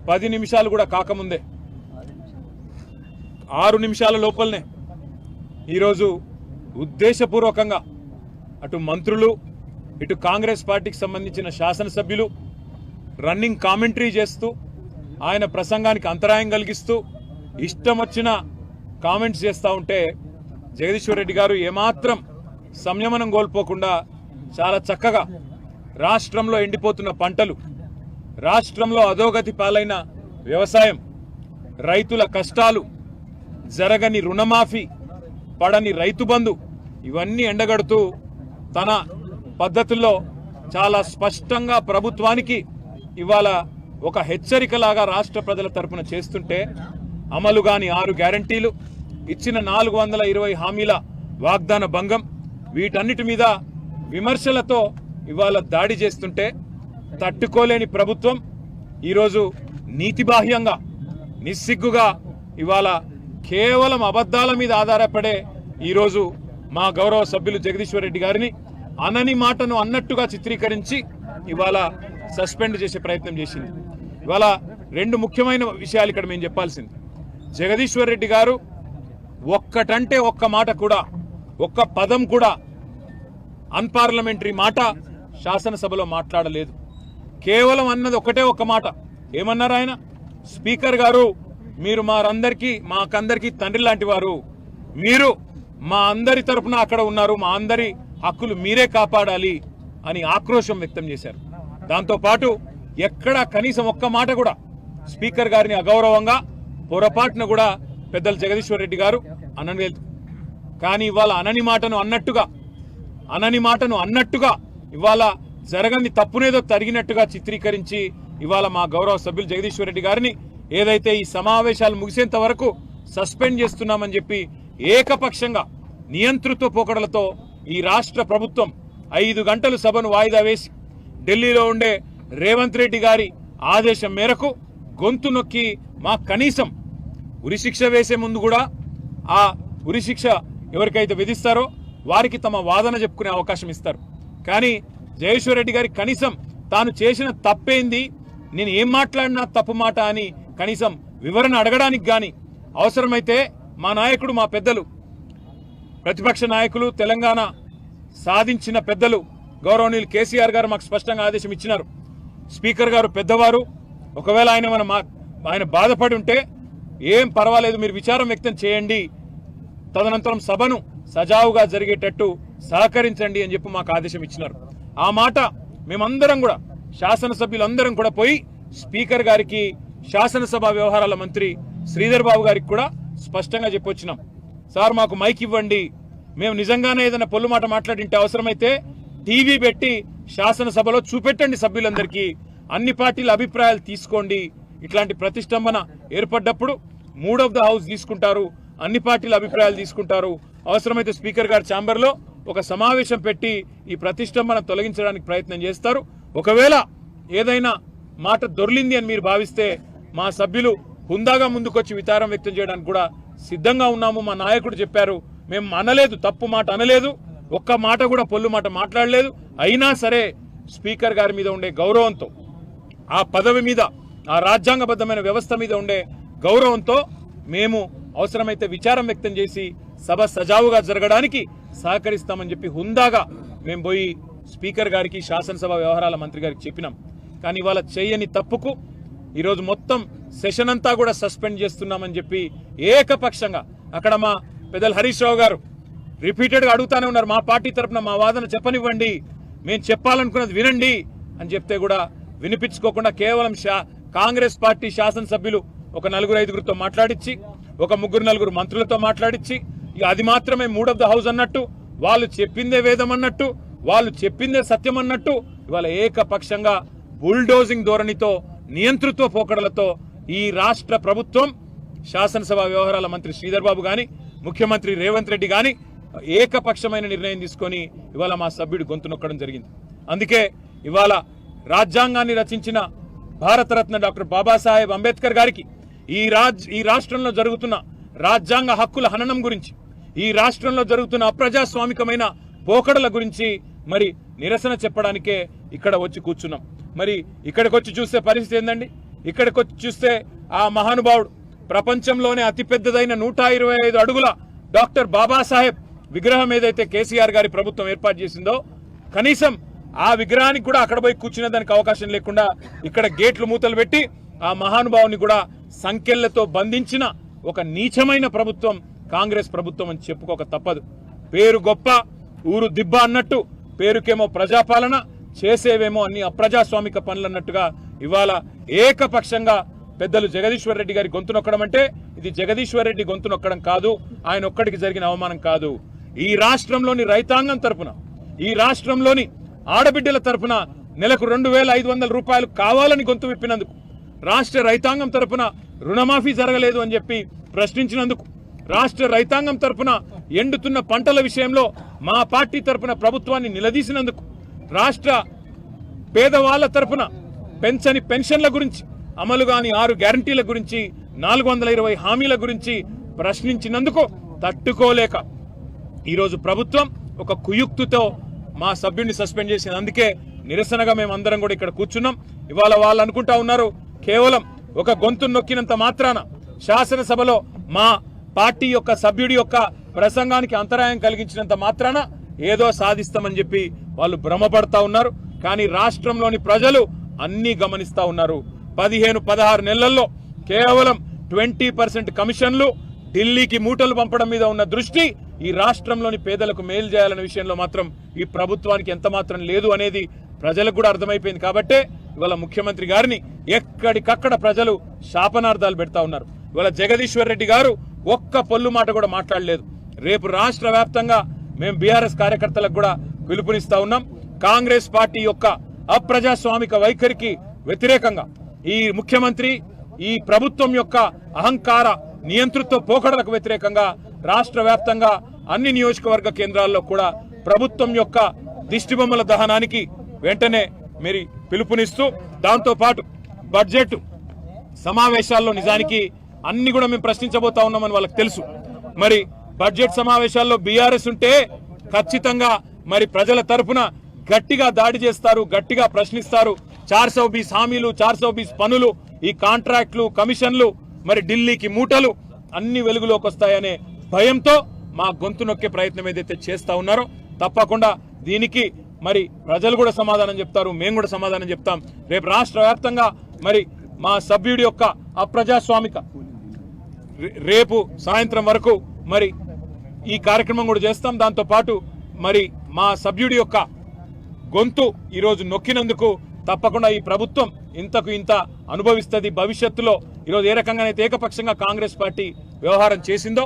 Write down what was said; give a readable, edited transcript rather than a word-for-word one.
10 నిమిషాలు కూడా కాకముందే 6 నిమిషాల లోపలనే ఈరోజు ఉద్దేశపూర్వకంగా అటు మంత్రులు ఇటు కాంగ్రెస్ పార్టీకి సంబంధించిన శాసనసభ్యులు రన్నింగ్ కామెంటరీ చేస్తూ ఆయన ప్రసంగానికి అంతరాయం కలిగిస్తూ ఇష్టం వచ్చిన కామెంట్స్ చేస్తూ ఉంటే జగదీశ్వర్ రెడ్డి గారు ఏమాత్రం సంయమనం కోల్పోకుండా చాలా చక్కగా రాష్ట్రంలో ఎండిపోతున్న పంటలు, రాష్ట్రంలో అధోగతి పాలైన వ్యవసాయం, రైతుల కష్టాలు, జరగని రుణమాఫీ, పడని రైతు బంధు ఇవన్నీ ఎండగడుతూ తన పద్ధతుల్లో చాలా స్పష్టంగా ప్రభుత్వానికి ఇవాళ ఒక హెచ్చరికలాగా రాష్ట్ర ప్రజల తరపున చేస్తుంటే అమలు కాని 6 గ్యారంటీలు, ఇచ్చిన 420 హామీల వాగ్దాన భంగం, వీటన్నిటి మీద విమర్శలతో ఇవాళ దాడి చేస్తుంటే తట్టుకోలేని ప్రభుత్వం ఈరోజు నీతిబాహ్యంగా నిస్సిగ్గుగా ఇవాళ కేవలం అబద్ధాల మీద ఆధారపడే ఈరోజు మా గౌరవ సభ్యులు జగదీశ్వర్ రెడ్డి గారిని అనని మాటను అన్నట్టుగా చిత్రీకరించి ఇవాళ సస్పెండ్ చేసే ప్రయత్నం చేసింది. ఇవాళ 2 ముఖ్యమైన విషయాలు ఇక్కడ మేము చెప్పాల్సింది. జగదీశ్వర్ రెడ్డి గారు ఒక్కటంటే ఒక్క మాట కూడా, ఒక్క పదం కూడా అన్పార్లమెంటరీ మాట శాసనసభలో మాట్లాడలేదు. కేవలం అన్నది ఒకటే ఒక్క మాట. ఏమన్నారు ఆయన? స్పీకర్ గారు, మీరు మాకందరికీ తండ్రి లాంటి వారు, మీరు మా అందరి తరపున అక్కడ ఉన్నారు, మా అందరి హక్కులు మీరే కాపాడాలి అని ఆక్రోశం వ్యక్తం చేశారు. దాంతోపాటు ఎక్కడా కనీసం ఒక్క మాట కూడా స్పీకర్ గారిని అగౌరవంగా పొరపాటున కూడా పెద్దలు జగదీశ్వర్ రెడ్డి గారు అనలేదు. కానీ ఇవాళ అనని మాటను అన్నట్టుగా ఇవాళ జరగని తప్పునేదో తరిగినట్టుగా చిత్రీకరించి ఇవాళ మా గౌరవ సభ్యులు జగదీశ్వర్ రెడ్డి గారిని ఏదైతే ఈ సమావేశాలు ముగిసేంత వరకు సస్పెండ్ చేస్తున్నామని చెప్పి ఏకపక్షంగా నియంతృత్వ పోకడలతో ఈ రాష్ట్ర ప్రభుత్వం 5 గంటలు సభను వాయిదా వేసి ఢిల్లీలో ఉండే రేవంత్ రెడ్డి గారి ఆదేశం మేరకు గొంతు నొక్కి మా కనీసం ఉరిశిక్ష వేసే ముందు కూడా ఆ ఉరిశిక్ష ఎవరికైతే విధిస్తారో వారికి తమ వాదన చెప్పుకునే అవకాశం ఇస్తారు. కానీ జగదీశ్వర్ రెడ్డి గారి కనీసం తాను చేసిన తప్పేంది, నేను ఏం మాట్లాడినా తప్పు మాట అని కనీసం వివరణ అడగడానికి గాని, అవసరమైతే మా నాయకుడు, మా పెద్దలు, ప్రతిపక్ష నాయకులు, తెలంగాణ సాధించిన పెద్దలు గౌరవనీయులు కేసీఆర్ గారు మాకు స్పష్టంగా ఆదేశం ఇచ్చినారు. స్పీకర్ గారు పెద్దవారు, ఒకవేళ ఆయన బాధపడి ఉంటే ఏం పర్వాలేదు, మీరు విచారం వ్యక్తం చేయండి, తదనంతరం సభను సజావుగా జరిగేటట్టు సహకరించండి అని చెప్పి మాకు ఆదేశం ఇచ్చినారు. ఆ మాట మేమందరం కూడా, శాసనసభ్యులందరం కూడా పోయి స్పీకర్ గారికి, శాసనసభ వ్యవహారాల మంత్రి శ్రీధర్ బాబు గారికి కూడా స్పష్టంగా చెప్పొచ్చినాం. సార్, మాకు మైక్ ఇవ్వండి, మేము నిజంగానే ఏదైనా పొల్లు మాట మాట్లాడింటే అవసరమైతే టీవీ పెట్టి శాసనసభలో చూపెట్టండి, సభ్యులందరికీ అన్ని పార్టీల అభిప్రాయాలు తీసుకోండి. ఇట్లాంటి ప్రతిష్టంభన ఏర్పడ్డప్పుడు మూడ్ ఆఫ్ ద హౌస్ తీసుకుంటారు, అన్ని పార్టీల అభిప్రాయాలు తీసుకుంటారు. అవసరమైతే స్పీకర్ గారి ఛాంబర్లో ఒక సమావేశం పెట్టి ఈ ప్రతిష్టంభన తొలగించడానికి ప్రయత్నం చేస్తారు. ఒకవేళ ఏదైనా మాట దొర్లింది అని మీరు భావిస్తే మా సభ్యులు హుందాగా ముందుకొచ్చి విచారం వ్యక్తం చేయడానికి కూడా సిద్ధంగా ఉన్నాము. మా నాయకుడు చెప్పారు, మేము అనలేదు, తప్పు మాట అనలేదు, ఒక్క మాట కూడా పొల్లు మాట మాట్లాడలేదు. అయినా సరే స్పీకర్ గారి మీద ఉండే గౌరవంతో, ఆ పదవి మీద, ఆ రాజ్యాంగబద్ధమైన వ్యవస్థ మీద ఉండే గౌరవంతో మేము అవసరమైతే విచారం వ్యక్తం చేసి సభ సజావుగా జరగడానికి సహకరిస్తామని చెప్పి హుందాగా మేము పోయి స్పీకర్ గారికి, శాసనసభ వ్యవహారాల మంత్రి గారికి చెప్పినాం. కానీ ఇవాళ చేయని తప్పుకు ఈరోజు మొత్తం సెషన్ అంతా కూడా సస్పెండ్ చేస్తున్నామని చెప్పి ఏకపక్షంగా, అక్కడ మా పెద్దలు హరీష్ రావు గారు రిపీటెడ్గా అడుగుతానే ఉన్నారు, మా పార్టీ తరఫున మా వాదన చెప్పనివ్వండి, మేము చెప్పాలనుకున్నది వినండి అని చెప్తే కూడా వినిపించుకోకుండా కేవలం కాంగ్రెస్ పార్టీ శాసనసభ్యులు ఒక 4-5 మాట్లాడించి, ఒక 3-4 మంత్రులతో మాట్లాడించి, ఇక అది మాత్రమే మూడ్ ఆఫ్ ద హౌస్ అన్నట్టు, వాళ్ళు చెప్పిందే వేదం అన్నట్టు, వాళ్ళు చెప్పిందే సత్యం అన్నట్టు ఇవాళ ఏకపక్షంగా బుల్డోజింగ్ ధోరణితో, నియంతృత్వ పోకడలతో ఈ రాష్ట్ర ప్రభుత్వం, శాసనసభ వ్యవహారాల మంత్రి శ్రీధర్ బాబు గాని, ముఖ్యమంత్రి రేవంత్ రెడ్డి గాని ఏకపక్షమైన నిర్ణయం తీసుకొని ఇవాళ మా సభ్యుడు గొంతు నొక్కడం జరిగింది. అందుకే ఇవాళ రాజ్యాంగాన్ని రచించిన భారతరత్న డాక్టర్ బాబాసాహెబ్ అంబేద్కర్ గారికి ఈ రాష్ట్రంలో జరుగుతున్న రాజ్యాంగ హక్కుల హననం గురించి, ఈ రాష్ట్రంలో జరుగుతున్న అప్రజాస్వామికమైన పోకడల గురించి మరి నిరసన చెప్పడానికే ఇక్కడ వచ్చి కూర్చున్నాం. మరి ఇక్కడికి వచ్చి చూస్తే పరిస్థితి ఏందండి? ఇక్కడికి వచ్చి చూస్తే ఆ మహానుభావుడు ప్రపంచంలోనే అతిపెద్దదైన 125 అడుగుల డాక్టర్ బాబాసాహెబ్ విగ్రహం ఏదైతే కేసీఆర్ గారి ప్రభుత్వం ఏర్పాటు చేసిందో కనీసం ఆ విగ్రహానికి కూడా అక్కడ పోయి కూర్చునే దానికి అవకాశం లేకుండా ఇక్కడ గేట్లు మూతలు పెట్టి ఆ మహానుభావుని కూడా సంకెళ్లతో బంధించిన ఒక నీచమైన ప్రభుత్వం కాంగ్రెస్ ప్రభుత్వం అని చెప్పుకోక తప్పదు. పేరు గొప్ప ఊరు దిబ్బ అన్నట్టు పేరుకేమో ప్రజాపాలన చేసేవేమో అన్ని అప్రజాస్వామిక పనులు అన్నట్టుగా ఇవాళ ఏకపక్షంగా పెద్దలు జగదీశ్వర్ రెడ్డి గారి గొంతు నొక్కడం అంటే ఇది జగదీశ్వర్ రెడ్డి గొంతు నొక్కడం కాదు, ఆయన ఒక్కడికి జరిగిన అవమానం కాదు. ఈ రాష్ట్రంలోని రైతాంగం తరపున ఈ రాష్ట్రంలోని ఆడబిడ్డల తరపున నెలకు 2,500 రూపాయలు కావాలని గొంతు విప్పినందుకు, రాష్ట్ర రైతాంగం తరపున రుణమాఫీ జరగలేదు అని చెప్పి ప్రశ్నించినందుకు, రాష్ట్ర రైతాంగం తరపున ఎండుతున్న పంటల విషయంలో మా పార్టీ తరపున ప్రభుత్వాన్ని నిలదీసినందుకు, రాష్ట్ర పేదవాళ్ల తరపున పెంచని పెన్షన్ల గురించి, అమలు కాని 6 గ్యారంటీల గురించి, 420 హామీల గురించి ప్రశ్నించినందుకు తట్టుకోలేక ఈరోజు ప్రభుత్వం ఒక కుయుక్తితో మా సభ్యుడిని సస్పెండ్ చేసింది. అందుకే నిరసనగా మేమందరం కూడా ఇక్కడ కూర్చున్నాం. ఇవాళ వాళ్ళు అనుకుంటా ఉన్నారు కేవలం ఒక గొంతు నొక్కినంత మాత్రాన శాసనసభలో మా పార్టీ యొక్క సభ్యుడి యొక్క ప్రసంగానికి అంతరాయం కలిగించినంత మాత్రాన ఏదో సాధిస్తామని చెప్పి వాళ్ళు భ్రమపడతా ఉన్నారు. కానీ రాష్ట్రంలోని ప్రజలు అన్ని గమనిస్తా ఉన్నారు. 15-16 నెలల్లో కేవలం 20% కమిషన్లు, ఢిల్లీకి మూటలు పంపడం మీద ఉన్న దృష్టి ఈ రాష్ట్రంలోని పేదలకు మేలు చేయాలనే విషయంలో మాత్రం ఈ ప్రభుత్వానికి ఎంత మాత్రం లేదు అనేది ప్రజలకు కూడా అర్థమైపోయింది. కాబట్టే ఇవాళ ముఖ్యమంత్రి గారిని ఎక్కడికక్కడ ప్రజలు శాపనార్థాలు పెడతా ఉన్నారు. ఇవాళ జగదీశ్వర్ రెడ్డి గారు ఒక్క పొల్లు మాట కూడా మాట్లాడలేదు. రేపు రాష్ట్ర వ్యాప్తంగా మేము బీఆర్ఎస్ కార్యకర్తలకు కూడా పిలుపునిస్తా ఉన్నాం. కాంగ్రెస్ పార్టీ యొక్క అప్రజాస్వామిక వైఖరికి వ్యతిరేకంగా ఈ ముఖ్యమంత్రి ఈ ప్రభుత్వం యొక్క అహంకార నియంతృత్వ పోకడలకు వ్యతిరేకంగా రాష్ట్ర వ్యాప్తంగా అన్ని నియోజకవర్గ కేంద్రాల్లో కూడా ప్రభుత్వం యొక్క దిష్టిబొమ్మల దహనానికి వెంటనే మీరు పిలుపునిస్తూ, దాంతో పాటు బడ్జెట్ సమావేశాల్లో నిజానికి అన్ని కూడా మేము ప్రశ్నించబోతా ఉన్నామని వాళ్ళకి తెలుసు. మరి బడ్జెట్ సమావేశాల్లో బీఆర్ఎస్ ఉంటే ఖచ్చితంగా మరి ప్రజల తరఫున గట్టిగా దాడి చేస్తారు, గట్టిగా ప్రశ్నిస్తారు. 420 హామీలు, 420 పనులు, ఈ కాంట్రాక్టులు, కమిషన్లు, మరి ఢిల్లీకి మూటలు అన్ని వెలుగులోకి వస్తాయనే భయంతో మా గొంతు నొక్కే ప్రయత్నం ఏదైతే చేస్తా ఉన్నారో తప్పకుండా దీనికి మరి ప్రజలు కూడా సమాధానం చెప్తారు, మేము కూడా సమాధానం చెప్తాం. రేపు రాష్ట్ర వ్యాప్తంగా మరి మా సభ్యుడి యొక్క అప్రజాస్వామిక రేపు సాయంత్రం వరకు మరి ఈ కార్యక్రమం కూడా చేస్తాం. దాంతో పాటు మరి మా సభ్యుడి యొక్క గొంతు ఈరోజు నొక్కినందుకు తప్పకుండా ఈ ప్రభుత్వం ఇంతకు ఇంత అనుభవిస్తుంది భవిష్యత్తులో. ఈరోజు ఏ రకంగానైతే ఏకపక్షంగా కాంగ్రెస్ పార్టీ వ్యవహారం చేసిందో